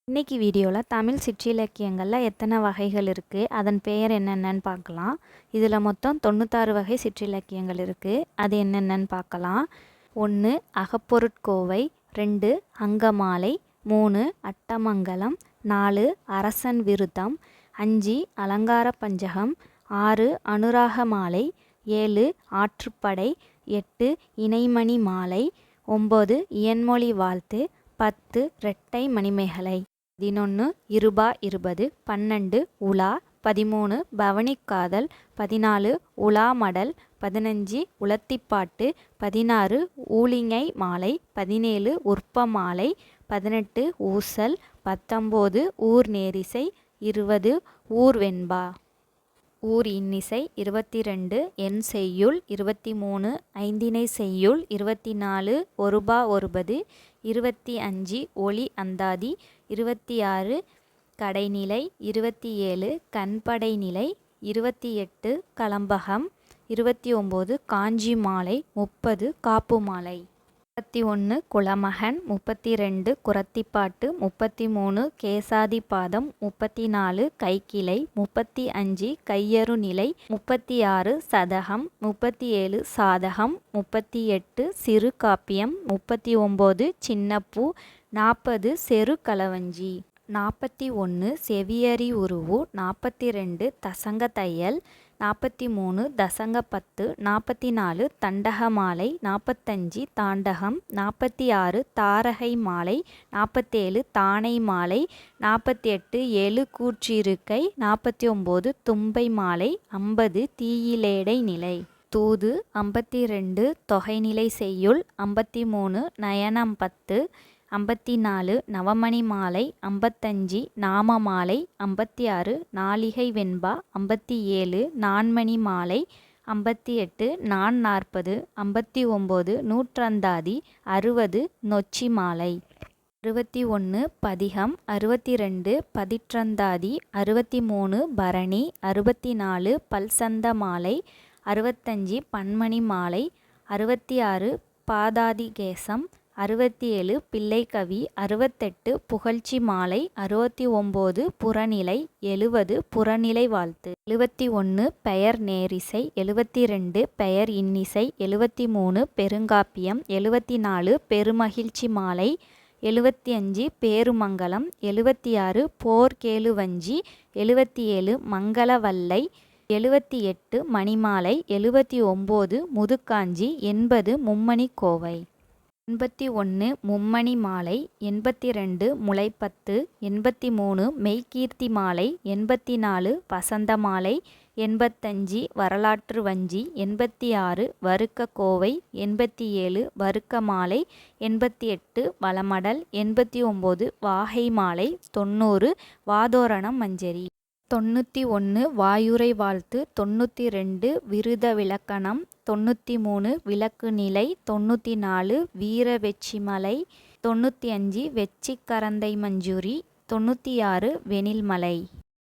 இன்னைக்கு வீடியோவில் தமிழ் சிற்றிலக்கியங்களில் எத்தனை வகைகள் இருக்குது, அதன் பெயர் என்னென்னு பார்க்கலாம். இதில் மொத்தம் 96 வகை சிற்றிலக்கியங்கள் இருக்குது. அது என்னென்னு பார்க்கலாம். 1 அகப்பொருட்கோவை, 2 அங்கமாலை, 3 அட்டமங்கலம், 4 அரசன் விருத்தம், 5 அலங்கார பஞ்சகம், 6 அனுராக மாலை, 7 ஆற்றுப்படை, 8 இணைமணி மாலை, 9 இயன்மொழி வாழ்த்து, 10 இரட்டை மணிமேகலை, 11 இருபா 20, 12 உலா, 13 பவனிக்காதல், 14 உலாமடல், 15 உலத்திப்பாட்டு, 16 ஊழிஞை மாலை, 17 உற்ப மாலை, 18 ஊசல், 19 ஊர் நேரிசை, 20 ஊர்வெண்பா. ஊர் இன்னிசை, 22 எண் செய்யுள், 23 ஐந்திணை செய்யுள், 24 ஒருபா ஒருபது, 25 ஒளி அந்தாதி, 26 கடைநிலை, 27 கண்படை நிலை, 28 கலம்பகம், 29 காஞ்சி மாலை, 30 காப்பு மாலை, 31 குலமகன், 32 குறத்திப்பாட்டு, 33 கேசாதி பாதம், 34 கைக்கிளை, 35 கையறு நிலை, 36 சதகம், 37 சாதகம், 38 சிறு காப்பியம், 39 சின்னப்பூ, 40 செரு களவஞ்சி, 41 செவியறி உருவு, 42 தசங்க தையல், 43 தசங்க பத்து, 44 தண்டக மாலை, 45 தாண்டகம், 46 தாரகை மாலை, 47 தானை மாலை, 48 எழு கூற்றிருக்கை, 49 தும்பை மாலை, 50 தீயிலேடை நிலை. தூது 52 தொகைநிலை செய்யுள், 53 நயனம் 10, 54 நவமணி மாலை, 55 நாம மாலை, 56 நாழிகை வெண்பா, 57 நான்மணி மாலை, 58 நாண் 40, 59 நூற்றந்தாதி, 60 நொச்சி மாலை, 61 பதிகம், 62 பதிற்றந்தாதி, 63 பரணி, 64 பல்சந்த மாலை, 65 பன்மணி மாலை, 66 பாதாதிகேசம், 67 பிள்ளைக்கவி, 68 புகழ்ச்சி மாலை, 69 புறநிலை, 70 புறநிலை வாழ்த்து, 71 பெயர் நேரிசை, 72 பெயர் இன்னிசை, 73 பெருங்காப்பியம், 74 பெருமகிழ்ச்சி மாலை, 75 பேருமங்கலம், 76 போர்க்கேழுவஞ்சி, 77 மங்களவல்லை, 78 மணிமாலை, 79 முதுகாஞ்சி, 80 மும்மணி கோவை, 81 மும்மணி மாலை, 82 முளைப்பத்து, 83 மெய்கீர்த்தி மாலை, 84 வசந்த மாலை, 85 வரலாற்று வஞ்சி, 86 வருக்க கோவை, 87 வருக்க மாலை, 88 வளமடல், 89 வாகை மாலை, 90 வாதோரணம் மஞ்சரி, 91 வாயுரை வாழ்த்து, 92 விருத விலக்கணம், 93 விளக்கு நிலை, 94 வீர வெச்சிமலை, 95 வெச்சிக்கரந்தை மஞ்சூரி, 96 வெனில்மலை.